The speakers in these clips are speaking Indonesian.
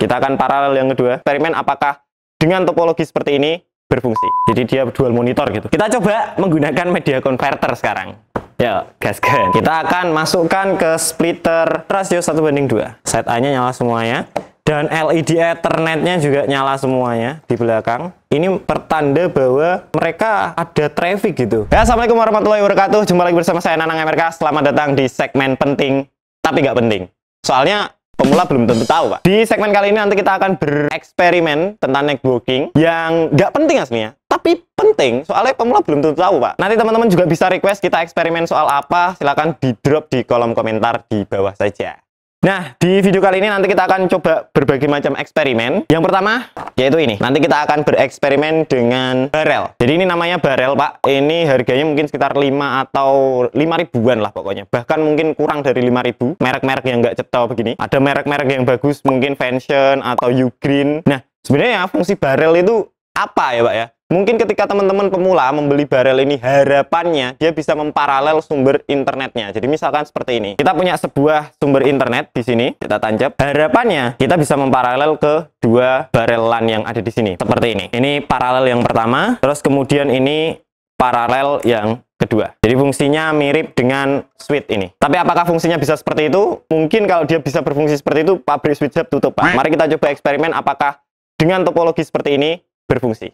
Kita akan paralel yang kedua. Eksperimen apakah dengan topologi seperti ini berfungsi. Jadi dia dual monitor gitu. Kita coba menggunakan media converter sekarang. Ya, gaskan. Kita akan masukkan ke splitter rasio 1:2. Set A-nya nyala semuanya. Dan LED Ethernet-nya juga nyala semuanya di belakang. Ini pertanda bahwa mereka ada traffic gitu. Ya, assalamualaikum warahmatullahi wabarakatuh. Jumpa lagi bersama saya Nanang MRK. Selamat datang di segmen penting tapi nggak penting. Soalnya pemula belum tentu tahu, Pak. Di segmen kali ini nanti kita akan bereksperimen tentang networking yang nggak penting aslinya, tapi penting soalnya pemula belum tentu tahu, Pak. Nanti teman-teman juga bisa request kita eksperimen soal apa, silahkan di drop di kolom komentar di bawah saja. Nah, di video kali ini nanti kita akan coba berbagai macam eksperimen. Yang pertama, yaitu ini. Nanti kita akan bereksperimen dengan barel. Jadi ini namanya barel, Pak. Ini harganya mungkin sekitar 5 atau 5 ribuan lah pokoknya. Bahkan mungkin kurang dari 5 ribu. Merek-merek yang nggak cetol begini. Ada merek-merek yang bagus, mungkin Vention atau Ugreen. Nah, sebenarnya fungsi barel itu apa ya, Pak ya? Mungkin ketika teman-teman pemula membeli barel ini, harapannya dia bisa memparalel sumber internetnya. Jadi misalkan seperti ini. Kita punya sebuah sumber internet di sini, kita tancap. Harapannya kita bisa memparalel ke dua barel LAN yang ada di sini. Seperti ini. Ini paralel yang pertama, terus kemudian ini paralel yang kedua. Jadi fungsinya mirip dengan switch ini. Tapi apakah fungsinya bisa seperti itu? Mungkin kalau dia bisa berfungsi seperti itu, pabrik switch hub tutup, Pak. Mari kita coba eksperimen apakah dengan topologi seperti ini berfungsi.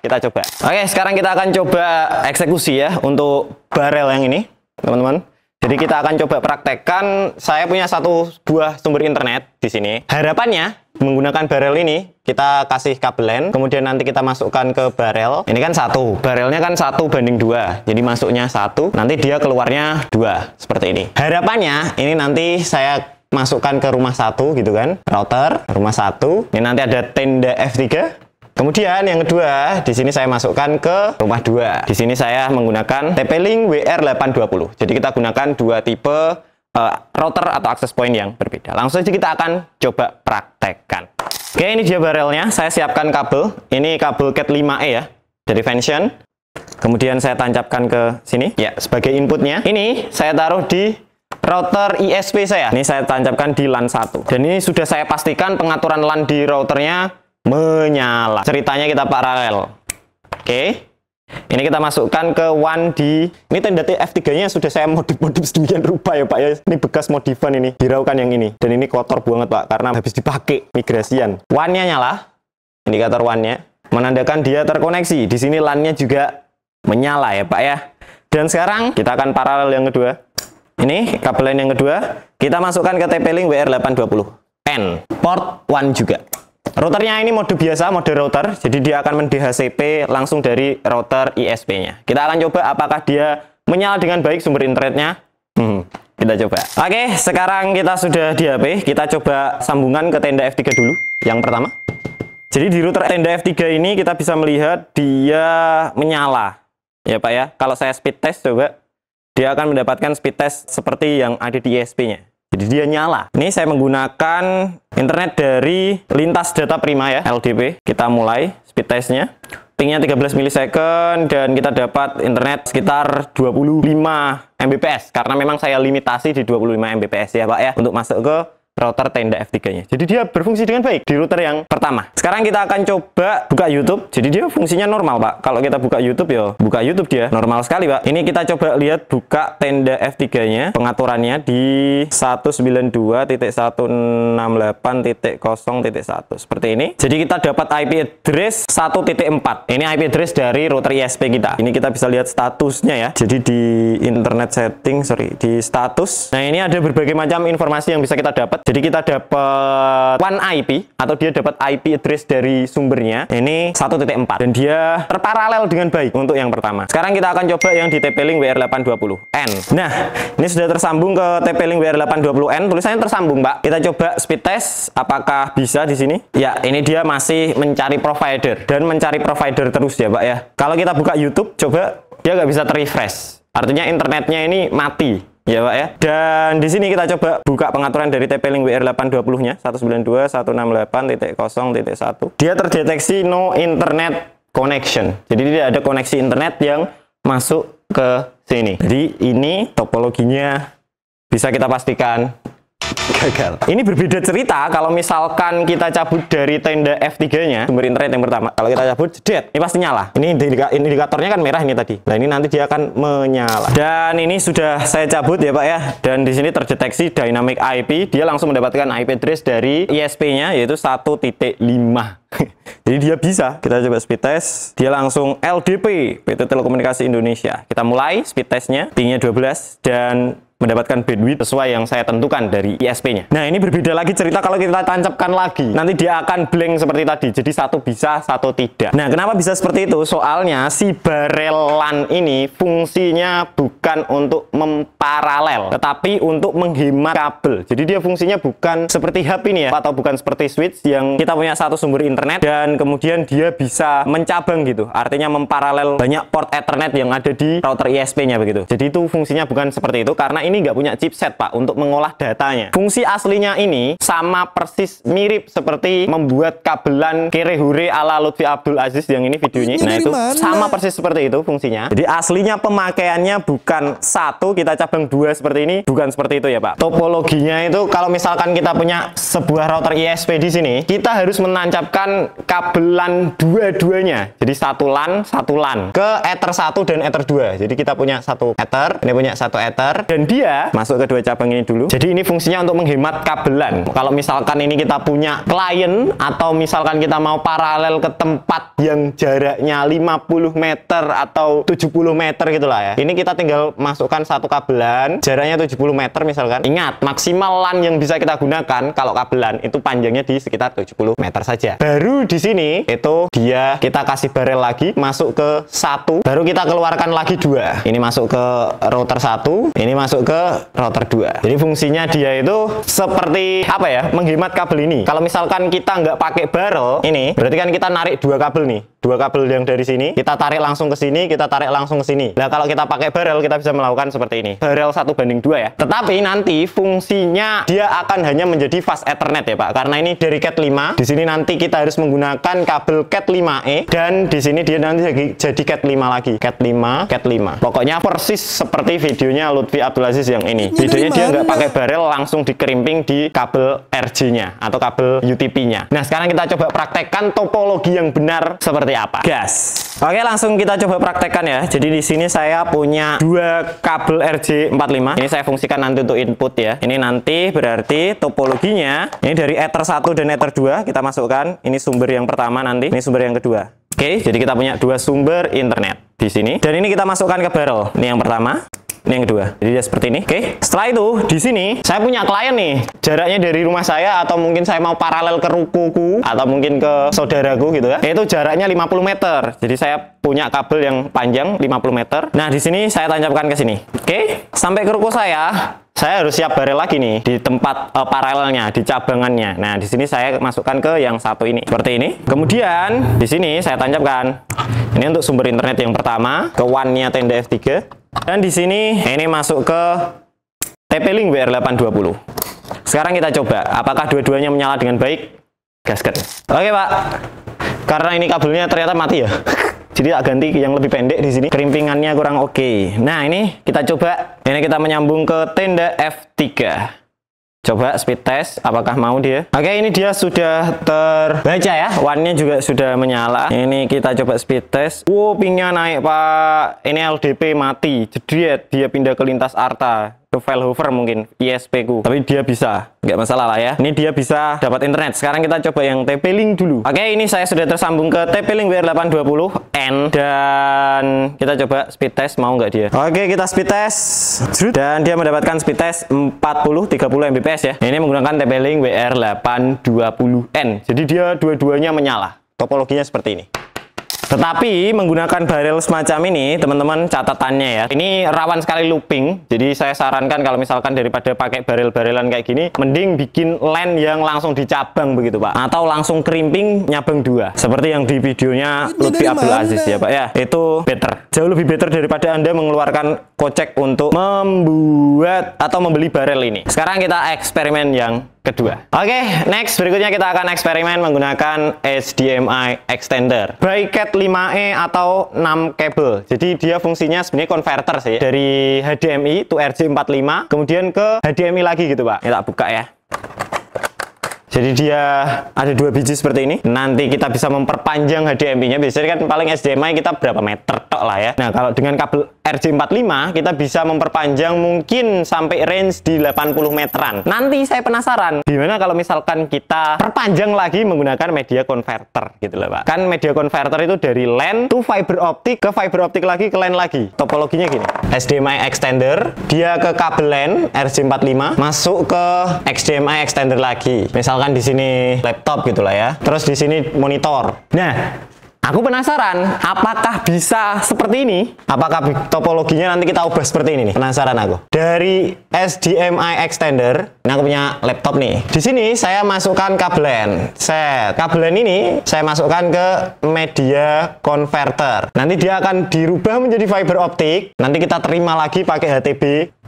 Kita coba. Oke, sekarang kita akan coba eksekusi ya untuk barel yang ini, teman-teman. Jadi kita akan coba praktekkan. Saya punya satu buah sumber internet di sini. Harapannya menggunakan barel ini kita kasih kabel LAN, kemudian nanti kita masukkan ke barel. Ini kan satu, barelnya kan 1:2. Jadi masuknya 1, nanti dia keluarnya 2 seperti ini. Harapannya ini nanti saya masukkan ke rumah 1 gitu kan, router rumah 1. Ini nanti ada tenda F3. Kemudian yang kedua, di sini saya masukkan ke rumah 2. Di sini saya menggunakan TP-Link WR820. Jadi kita gunakan dua tipe router atau access point yang berbeda. Langsung saja kita akan coba praktekkan. Oke, ini dia barelnya. Saya siapkan kabel. Ini kabel Cat 5E ya, dari Vention. Kemudian saya tancapkan ke sini. Ya, sebagai inputnya. Ini saya taruh di router ISP saya. Ini saya tancapkan di LAN 1. Dan ini sudah saya pastikan pengaturan LAN di routernya menyala. Ceritanya kita paralel. Oke. Ini kita masukkan ke WAN di ini tenda F3-nya sudah saya modif-modif sedemikian rupa ya, Pak ya. Ini bekas modifan ini, hiraukan yang ini. Dan ini kotor banget, Pak, karena habis dipakai migrasian. WAN-nya nyala. Indikator WAN-nya menandakan dia terkoneksi. Di sini LAN-nya juga menyala ya, Pak ya. Dan sekarang kita akan paralel yang kedua. Ini kabel LAN yang kedua. Kita masukkan ke TP-Link WR820. N. Port 1 juga. Routernya ini mode biasa, mode router, jadi dia akan men-DHCP langsung dari router ISP-nya. Kita akan coba apakah dia menyala dengan baik sumber internetnya. Kita coba. Oke, sekarang kita sudah di HP. Kita coba sambungan ke tenda F3 dulu, yang pertama. Jadi di router tenda F3 ini kita bisa melihat dia menyala. Ya, Pak ya. Kalau saya speed test coba, dia akan mendapatkan speed test seperti yang ada di ISP-nya. Jadi dia nyala. Ini saya menggunakan internet dari Lintas Data Prima ya, LDP. Kita mulai speed testnya. Pingnya 13 millisecond dan kita dapat internet sekitar 25 Mbps. Karena memang saya limitasi di 25 Mbps ya, Pak ya, untuk masuk ke router tenda F3-nya. Jadi dia berfungsi dengan baik di router yang pertama. Sekarang kita akan coba buka YouTube. Jadi dia fungsinya normal, Pak. Kalau kita buka YouTube ya, buka YouTube dia normal sekali, Pak. Ini kita coba lihat buka tenda F3-nya, pengaturannya di 192.168.0.1 seperti ini. Jadi kita dapat IP address 1.4. Ini IP address dari router ISP kita. Ini kita bisa lihat statusnya ya. Jadi di internet setting, di status. Nah, ini ada berbagai macam informasi yang bisa kita dapat. Jadi kita dapat one IP atau dia dapat IP address dari sumbernya. Ini 1.4 dan dia terparalel dengan baik untuk yang pertama. Sekarang kita akan coba yang di TP-Link WR820N. Nah, ini sudah tersambung ke TP-Link WR820N. Tulisannya tersambung, Pak. Kita coba speed test apakah bisa di sini. Ya, ini dia masih mencari provider dan mencari provider terus ya, Pak ya. Kalau kita buka YouTube coba, dia nggak bisa terrefresh. Artinya internetnya ini mati. Ya, Pak ya. Dan di sini kita coba buka pengaturan dari TP-Link WR820-nya 192.168.0.1. Dia terdeteksi no internet connection. Jadi tidak ada koneksi internet yang masuk ke sini. Jadi ini topologinya bisa kita pastikan gagal. Ini berbeda cerita kalau misalkan kita cabut dari tenda F3-nya, sumber internet yang pertama. Kalau kita cabut, jedet, ini pasti nyala. Ini indikatornya kan merah ini tadi. Nah, ini nanti dia akan menyala. Dan ini sudah saya cabut ya, Pak ya. Dan di sini terdeteksi dynamic IP, dia langsung mendapatkan IP address dari ISP-nya yaitu 1.5. Jadi dia bisa. Kita coba speed test. Dia langsung LDP, PT Telekomunikasi Indonesia. Kita mulai speed testnya, pingnya 12 dan mendapatkan bandwidth sesuai yang saya tentukan dari ISP-nya. Nah, ini berbeda lagi cerita kalau kita tancapkan lagi. Nanti dia akan blank seperti tadi. Jadi satu bisa, satu tidak. Nah, kenapa bisa seperti itu? Soalnya si barel LAN ini fungsinya bukan untuk memparalel, tetapi untuk menghemat kabel. Jadi dia fungsinya bukan seperti hub ini ya, atau bukan seperti switch yang kita punya satu sumber internet dan kemudian dia bisa mencabang gitu. Artinya memparalel banyak port Ethernet yang ada di router ISP-nya begitu. Jadi itu fungsinya bukan seperti itu karena ini nggak punya chipset Pak untuk mengolah datanya. Fungsi aslinya ini sama persis mirip seperti membuat kabelan kere-hure ala Lutfi Abdul Aziz yang ini videonya. Nah itu sama persis seperti itu fungsinya. Jadi aslinya pemakaiannya bukan satu kita cabang dua seperti ini, bukan seperti itu ya Pak. Topologinya itu kalau misalkan kita punya sebuah router ISP di sini, kita harus menancapkan kabelan dua-duanya. Jadi satu LAN ke Ether 1 dan Ether 2. Jadi kita punya satu Ether, ini punya satu Ether dan dia masuk ke dua cabang ini dulu. Jadi ini fungsinya untuk menghemat kabelan. Kalau misalkan ini kita punya klien atau misalkan kita mau paralel ke tempat yang jaraknya 50 meter atau 70 meter gitulah ya. Ini kita tinggal masukkan satu kabelan, jaraknya 70 meter misalkan. Ingat, maksimal LAN yang bisa kita gunakan kalau kabelan itu panjangnya di sekitar 70 meter saja. Baru di sini itu dia kita kasih barel lagi masuk ke satu, baru kita keluarkan lagi dua. Ini masuk ke router 1, ini masuk ke router 2. Jadi fungsinya dia itu seperti apa ya, menghemat kabel ini. Kalau misalkan kita nggak pakai barel ini, berarti kan kita narik dua kabel nih, dua kabel yang dari sini kita tarik langsung ke sini, kita tarik langsung ke sini. Nah kalau kita pakai barel kita bisa melakukan seperti ini, barel 1:2 ya. Tetapi nanti fungsinya dia akan hanya menjadi fast Ethernet ya Pak, karena ini dari Cat 5. Di sini nanti kita harus menggunakan kabel Cat 5e dan di sini dia nanti jadi Cat 5 lagi, Cat 5, Cat 5. Pokoknya persis seperti videonya Lutfi Abdul Aziz yang ini. Videonya dia nggak pakai barel, langsung dikerimping di kabel RJ-nya atau kabel UTP-nya. Nah, sekarang kita coba praktekkan topologi yang benar seperti apa. Gas. Oke, langsung kita coba praktekkan ya. Jadi di sini saya punya dua kabel RJ45. Ini saya fungsikan nanti untuk input ya. Ini nanti berarti topologinya ini dari Ether 1 dan Ether 2 kita masukkan. Ini sumber yang pertama nanti, ini sumber yang kedua. Oke, jadi kita punya dua sumber internet di sini. Dan ini kita masukkan ke barel. Ini yang pertama. Ini yang kedua. Jadi dia seperti ini. Oke. Setelah itu, di sini saya punya klien nih. Jaraknya dari rumah saya atau mungkin saya mau paralel ke rukuku atau mungkin ke saudaraku gitu ya. Itu jaraknya 50 meter. Jadi saya punya kabel yang panjang 50 meter. Nah, di sini saya tancapkan ke sini. Oke. Sampai ke ruko saya harus siap barel lagi nih di tempat paralelnya, di cabangannya. Nah, di sini saya masukkan ke yang satu ini. Seperti ini. Kemudian di sini saya tancapkan. Ini untuk sumber internet yang pertama, ke WAN-nya tenda F3. Dan di sini ini masuk ke TP-Link WR820. Sekarang kita coba apakah dua-duanya menyala dengan baik. Gaskan. Oke, Pak. Karena ini kabelnya ternyata mati ya. Jadi tak ganti yang lebih pendek di sini. Kerimpingannya kurang oke. Nah, ini kita coba. Ini kita menyambung ke tenda F3. Coba speed test, apakah mau dia? Oke, ini dia sudah terbaca ya. WAN-nya juga sudah menyala. Ini kita coba speed test. Wow, pingnya naik Pak. Ini LDP mati. Jediet, dia pindah ke lintas ARTA. Ke file hover mungkin ISP ku, tapi dia bisa, nggak masalah lah ya. Ini dia bisa dapat internet. Sekarang kita coba yang TP-Link dulu. Oke, ini saya sudah tersambung ke TP-Link WR820N dan kita coba speed test, mau nggak dia? Oke, kita speed test dan dia mendapatkan speed test 40-30 Mbps ya. Ini menggunakan TP-Link WR820N. Jadi dia dua-duanya menyala. Topologinya seperti ini. Tetapi menggunakan barel semacam ini, teman-teman, catatannya ya, ini rawan sekali looping. Jadi saya sarankan kalau misalkan daripada pakai barel-barelan kayak gini, mending bikin LAN yang langsung dicabang begitu Pak, atau langsung kerimping nyabang dua, seperti yang di videonya Lutfi Abdul Aziz ya Pak ya. Itu better, jauh lebih better daripada Anda mengeluarkan kocek untuk membuat atau membeli barel ini. Sekarang kita eksperimen yang kedua. Oke, next berikutnya kita akan eksperimen menggunakan HDMI extender by Cat 5e atau 6 kabel. Jadi dia fungsinya sebenarnya konverter sih, dari HDMI to RJ45 kemudian ke HDMI lagi gitu Pak. Kita buka ya. Jadi dia ada 2 biji seperti ini. Nanti kita bisa memperpanjang HDMI-nya. Biasanya kan paling HDMI kita berapa meter tok lah ya. Nah, kalau dengan kabel RJ45 kita bisa memperpanjang mungkin sampai range di 80 meteran. Nanti saya penasaran gimana kalau misalkan kita perpanjang lagi menggunakan media converter gitu loh Pak. Kan media converter itu dari LAN to fiber optic ke fiber optic lagi ke LAN lagi. Topologinya gini. HDMI extender, dia ke kabel LAN RJ45 masuk ke HDMI extender lagi. Misalkan di sini laptop gitulah ya. Terus di sini monitor. Nah, aku penasaran apakah bisa seperti ini? Apakah topologinya nanti kita ubah seperti ini nih? Penasaran aku. Dari HDMI extender, ini aku punya laptop nih. Di sini saya masukkan kabel LAN. Kabel LAN ini saya masukkan ke media converter. Nanti dia akan dirubah menjadi fiber optic. Nanti kita terima lagi pakai HTB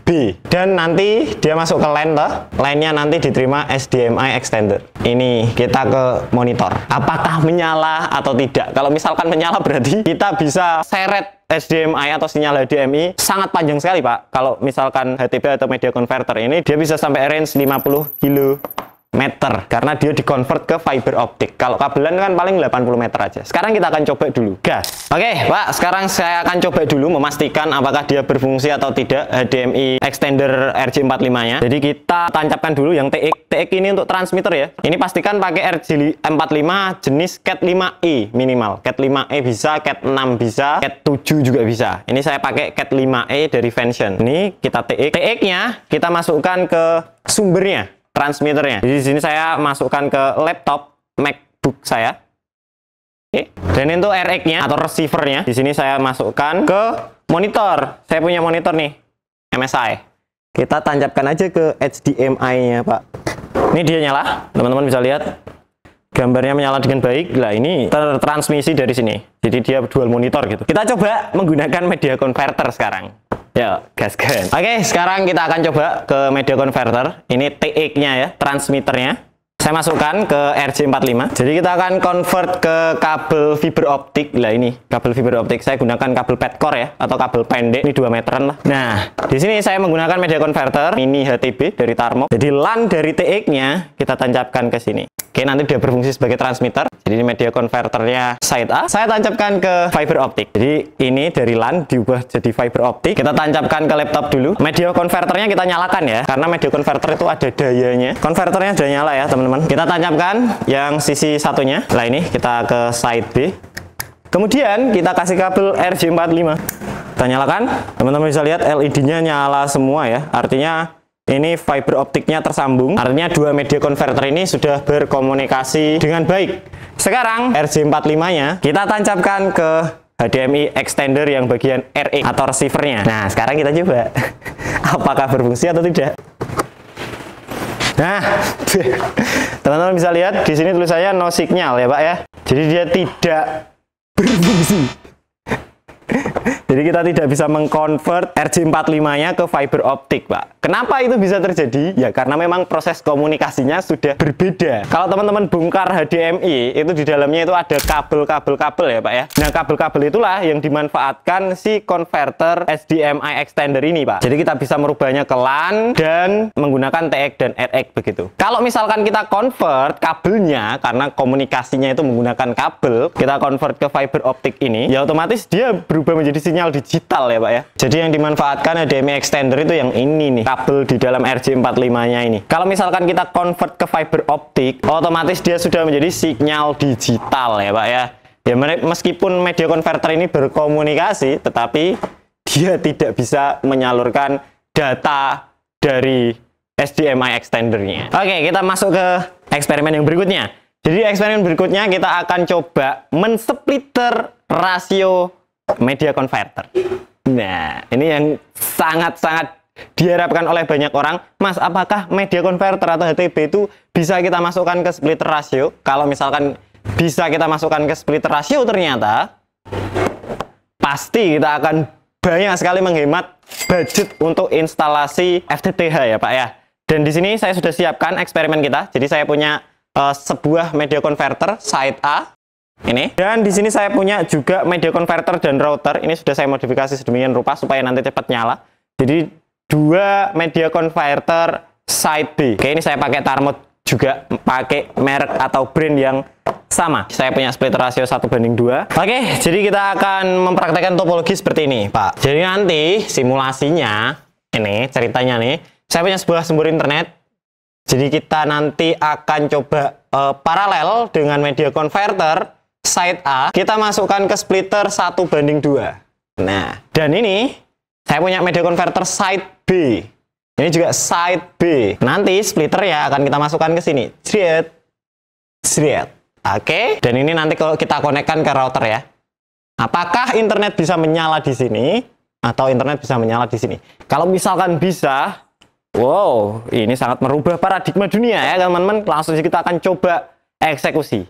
B, dan nanti dia masuk ke LAN toh. LAN-nya nanti diterima HDMI extender. Ini kita ke monitor. Apakah menyala atau tidak? Kalau misalkan menyala berarti kita bisa seret HDMI atau sinyal HDMI sangat panjang sekali Pak. Kalau misalkan HTB atau media converter ini dia bisa sampai range 50 km karena dia dikonvert ke fiber optic. Kalau kabelan kan paling 80 meter aja. Sekarang kita akan coba dulu. Gas. Oke, Pak, sekarang saya akan coba dulu memastikan apakah dia berfungsi atau tidak HDMI extender RJ45-nya. Jadi kita tancapkan dulu yang TX. TX ini untuk transmitter ya. Ini pastikan pakai RJ45 jenis Cat 5e minimal. Cat 5e bisa, Cat 6 bisa, Cat 7 juga bisa. Ini saya pakai Cat 5e dari Vention. Ini kita TX. TX-nya kita masukkan ke sumbernya, transmitternya. Jadi di sini saya masukkan ke laptop MacBook saya. Oke. Dan itu RX-nya atau receiver-nya. Di sini saya masukkan ke monitor. Saya punya monitor nih, MSI. Kita tancapkan aja ke HDMI-nya, Pak. Ini dia nyala. Teman-teman bisa lihat. Gambarnya menyala dengan baik. Lah ini tertransmisi dari sini. Jadi dia dual monitor gitu. Kita coba menggunakan media converter sekarang. Ya, gaskan. Oke, sekarang kita akan coba ke media converter. Ini TX-nya ya, transmitternya. Saya masukkan ke RJ45. Jadi kita akan convert ke kabel fiber optik. Lah ini, kabel fiber optik. Saya gunakan kabel petcore ya, atau kabel pendek. Ini 2 meteran lah. Nah, di sini saya menggunakan media converter mini HTB dari Tarmok. Jadi LAN dari TX-nya kita tancapkan ke sini. Oke, nanti dia berfungsi sebagai transmitter. Jadi ini media converternya side A. Saya tancapkan ke fiber optic. Jadi ini dari LAN diubah jadi fiber optic. Kita tancapkan ke laptop dulu. Media converternya kita nyalakan ya, karena media converter itu ada dayanya. Konverternya sudah nyala ya, teman-teman. Kita tancapkan yang sisi satunya. Nah ini kita ke side B. Kemudian kita kasih kabel RJ45. Kita nyalakan. Teman-teman bisa lihat LED-nya nyala semua ya. Artinya ini fiber optiknya tersambung. Artinya dua media converter ini sudah berkomunikasi dengan baik. Sekarang RJ45-nya kita tancapkan ke HDMI extender yang bagian RX atau receiver-nya. Nah, sekarang kita coba apakah berfungsi atau tidak. Nah, teman-teman bisa lihat di sini tulisannya no signal ya, Pak ya. Jadi dia tidak berfungsi. Jadi kita tidak bisa mengkonvert RJ45-nya ke fiber optik, Pak. Kenapa itu bisa terjadi? Ya karena memang proses komunikasinya sudah berbeda. Kalau teman-teman bongkar HDMI, itu di dalamnya itu ada kabel-kabel ya, Pak ya. Nah, kabel-kabel itulah yang dimanfaatkan si konverter HDMI extender ini, Pak. Jadi kita bisa merubahnya ke LAN dan menggunakan TX dan RX begitu. Kalau misalkan kita convert kabelnya, karena komunikasinya itu menggunakan kabel, kita convert ke fiber optik ini, ya otomatis dia berubah menjadi sinyal digital ya, Pak ya. Jadi yang dimanfaatkan HDMI extender itu yang ini nih, kabel di dalam RJ45-nya ini. Kalau misalkan kita convert ke fiber optik, otomatis dia sudah menjadi sinyal digital ya, Pak ya. Ya meskipun media converter ini berkomunikasi, tetapi dia tidak bisa menyalurkan data dari HDMI extendernya. Oke, kita masuk ke eksperimen yang berikutnya. Jadi eksperimen berikutnya kita akan coba mensplitter rasio media converter. Nah, ini yang sangat-sangat diharapkan oleh banyak orang. Mas, apakah media converter atau HTB itu bisa kita masukkan ke splitter rasio? Kalau misalkan bisa kita masukkan ke splitter rasio, ternyata pasti kita akan banyak sekali menghemat budget untuk instalasi FTTH ya, Pak ya. Dan di sini saya sudah siapkan eksperimen kita. Jadi saya punya sebuah media converter side A ini. Dan di sini saya punya juga media converter dan router. Ini sudah saya modifikasi sedemikian rupa supaya nanti cepat nyala. Jadi dua media converter side B. Oke, ini saya pakai Tarmod juga, pakai merek atau brand yang sama. Saya punya split rasio 1:2. Oke, jadi kita akan mempraktekkan topologi seperti ini, Pak. Jadi nanti simulasinya, ini ceritanya nih, saya punya sebuah sumber internet. Jadi kita nanti akan coba paralel dengan media converter side A. Kita masukkan ke splitter 1:2. Nah, dan ini saya punya media converter side B. Ini juga side B. Nanti splitter ya akan kita masukkan ke sini. Jret. Oke, dan ini nanti kalau kita konekkan ke router ya. Apakah internet bisa menyala di sini atau internet bisa menyala di sini? Kalau misalkan bisa, wow, ini sangat merubah paradigma dunia ya, teman-teman. Langsung kita akan coba eksekusi.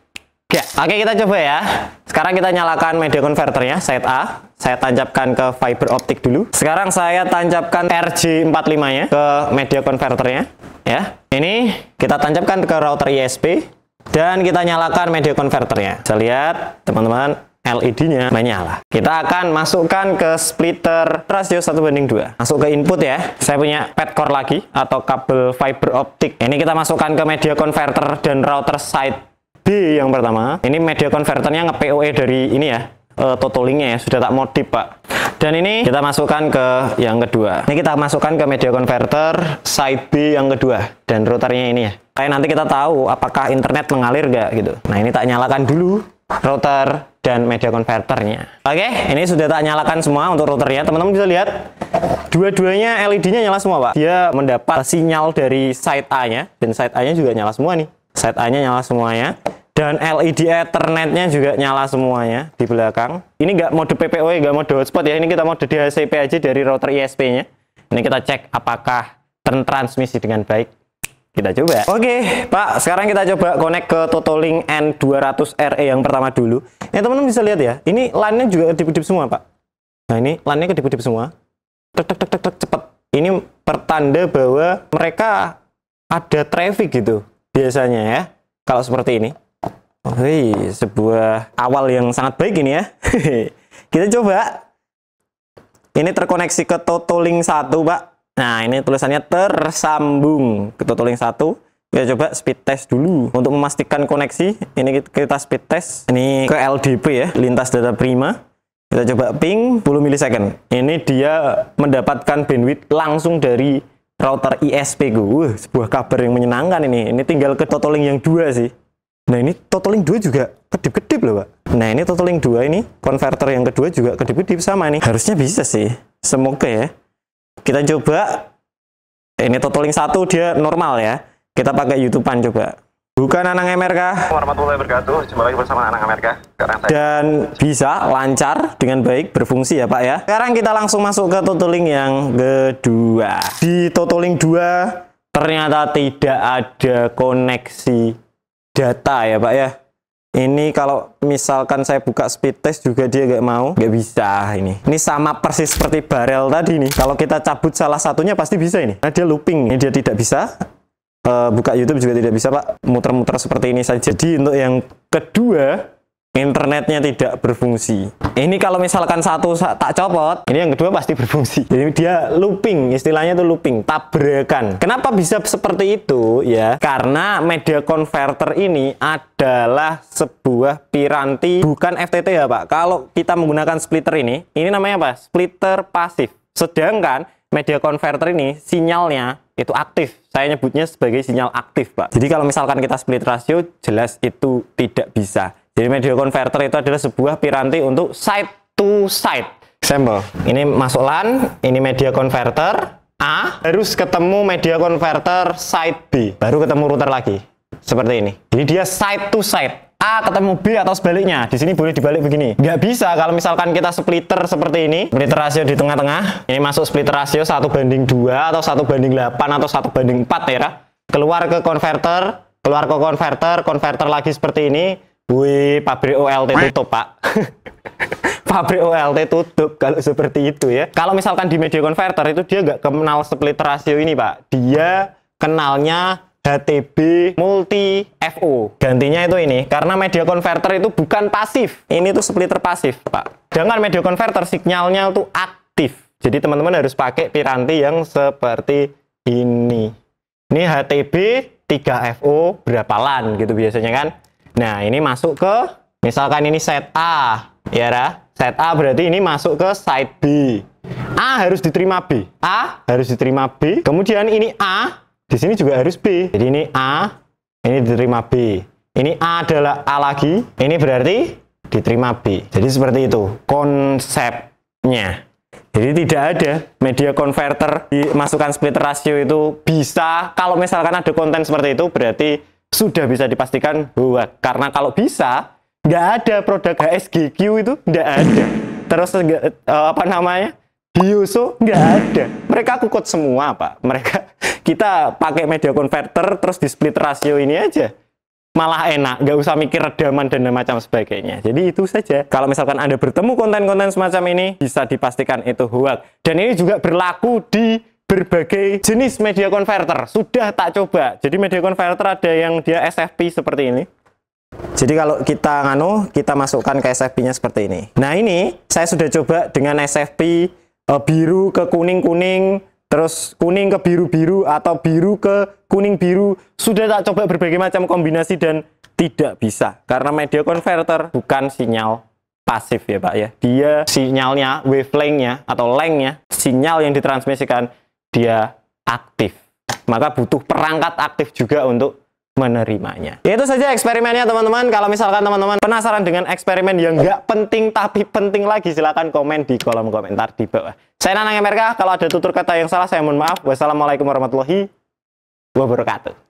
Oke, kita coba ya. Sekarang kita nyalakan media converternya side A. Saya tancapkan ke fiber optik dulu. Sekarang saya tancapkan RJ45-nya ke media converternya ya. Ini kita tancapkan ke router ISP. Dan kita nyalakan media converternya. Bisa lihat teman-teman, LED-nya menyala. Kita akan masukkan ke splitter rasio 1:2. Masuk ke input ya. Saya punya pad core lagi atau kabel fiber optik. Ini kita masukkan ke media converter dan router side B yang pertama. Ini media converternya nge-PoE dari ini ya, totolingnya ya, sudah tak modif, Pak. Dan ini kita masukkan ke yang kedua. Ini kita masukkan ke media converter side B yang kedua. Dan routernya ini ya. Kayak nanti kita tahu apakah internet mengalir nggak gitu. Nah, ini tak nyalakan dulu router dan media converternya. Oke, ini sudah tak nyalakan semua untuk routernya. Teman-teman bisa lihat dua-duanya LED-nya nyala semua, Pak. Dia mendapat sinyal dari side A-nya dan side A-nya juga nyala semua nih. Side A-nya nyala semuanya. Dan LED Ethernet-nya juga nyala semuanya di belakang. Ini nggak mode PPOE, nggak mode hotspot ya. Ini kita mode DHCP aja dari router ISP-nya. Ini kita cek apakah tertransmisi dengan baik. Kita coba. Oke, Pak. Sekarang kita coba connect ke Totolink N200RE yang pertama dulu. Ini teman-teman bisa lihat ya. Ini line-nya juga kedip-kedip semua, Pak. Nah, ini line-nya kedip-kedip semua. Tek cepet. Ini pertanda bahwa mereka ada traffic gitu biasanya ya. Kalau seperti ini. Wih, sebuah awal yang sangat baik ini ya. Kita coba. Ini terkoneksi ke Totolink 1, Pak. Nah, ini tulisannya tersambung ke Totolink 1. Kita coba speed test dulu. Untuk memastikan koneksi, ini kita speed test. Ini ke LDP ya, lintas data prima. Kita coba ping 10 milisecond. Ini dia mendapatkan bandwidth langsung dari router ISP gue. Sebuah kabar yang menyenangkan ini. Ini tinggal ke Totolink yang 2 sih. Nah, ini Totolink 2 juga kedip-kedip loh, Pak. Nah, ini Totolink 2 ini, konverter yang kedua juga kedip-kedip sama nih. Harusnya bisa sih. Semoga ya. Kita coba. Ini Totolink 1 dia normal ya. Kita pakai YouTubean coba. Bukan Anang MRK. Warahmatullahi wabarakatuh. Jumpa lagi bersama Anang MRK. Dan bisa lancar dengan baik berfungsi ya, Pak ya. Sekarang kita langsung masuk ke Totolink yang kedua. Di Totolink 2 ternyata tidak ada koneksi data ya, Pak ya. Ini kalau misalkan saya buka speed test juga dia nggak bisa ini. Ini sama persis seperti barel tadi nih. Kalau kita cabut salah satunya pasti bisa ini. Nah, dia looping. Ini dia tidak bisa. Buka YouTube juga tidak bisa, Pak. Muter-muter seperti ini saja. Jadi untuk yang kedua, internetnya tidak berfungsi. Ini kalau misalkan satu tak copot, ini yang kedua pasti berfungsi. Jadi dia looping, istilahnya itu looping, tabrakan. Kenapa bisa seperti itu? Ya, karena media converter ini adalah sebuah piranti, bukan FTT ya, Pak. Kalau kita menggunakan splitter ini namanya apa? Splitter pasif. Sedangkan media converter ini sinyalnya itu aktif. Saya nyebutnya sebagai sinyal aktif, Pak. Jadi kalau misalkan kita split rasio, jelas itu tidak bisa. Jadi media converter itu adalah sebuah piranti untuk side to side. Sampel. Ini masuk LAN, ini media converter A, harus ketemu media converter side B, baru ketemu router lagi. Seperti ini. Jadi dia side to side. A ketemu B atau sebaliknya. Di sini boleh dibalik begini. Nggak bisa kalau misalkan kita splitter seperti ini. Splitter rasio di tengah-tengah. Ini masuk splitter rasio 1:2 atau 1:8 atau 1:4 ya. Keluar ke konverter, konverter lagi seperti ini. Wih, pabrik OLT tutup, Pak. Pabrik OLT tutup kalau seperti itu ya. Kalau misalkan di media converter itu dia nggak kenal splitter rasio ini, Pak. Dia kenalnya HTB multi FO. Gantinya itu ini, karena media converter itu bukan pasif. Ini tuh splitter pasif, Pak. Dengan media converter sinyalnya tuh aktif. Jadi teman-teman harus pakai piranti yang seperti ini. Ini HTB 3FO berapa LAN gitu biasanya kan. Nah, ini masuk ke, misalkan ini set A, ya Ra. Set A berarti ini masuk ke side B. A harus diterima B. A harus diterima B. Kemudian ini A, di sini juga harus B. Jadi ini A, ini diterima B. Ini A adalah A lagi. Ini berarti diterima B. Jadi seperti itu konsepnya. Jadi tidak ada media converter dimasukkan splitter rasio itu bisa. Kalau misalkan ada konten seperti itu berarti sudah bisa dipastikan hoax. Karena kalau bisa, nggak ada produk HSGQ itu, nggak ada. Terus apa namanya, Hyoso nggak ada. Mereka kukut semua, Pak. Kita pakai media converter terus di split rasio ini aja. Malah enak, nggak usah mikir redaman dan macam sebagainya. Jadi itu saja. Kalau misalkan Anda bertemu konten-konten semacam ini, bisa dipastikan itu hoax. Dan ini juga berlaku di berbagai jenis media converter. Sudah tak coba. Jadi media converter ada yang dia SFP seperti ini. Jadi kalau kita masukkan ke SFP-nya seperti ini. Nah ini saya sudah coba dengan SFP biru ke kuning-kuning, terus kuning ke biru-biru atau biru ke kuning-biru. Sudah tak coba berbagai macam kombinasi dan tidak bisa. Karena media converter bukan sinyal pasif ya Pak ya. Dia sinyalnya, wavelength-nya atau length-nya, sinyal yang ditransmisikan dia aktif. Maka butuh perangkat aktif juga untuk menerimanya. Itu saja eksperimennya teman-teman. Kalau misalkan teman-teman penasaran dengan eksperimen yang nggak penting tapi penting lagi, silahkan komen di kolom komentar di bawah. Saya Nanang MRK. Kalau ada tutur kata yang salah saya mohon maaf. Wassalamualaikum warahmatullahi wabarakatuh.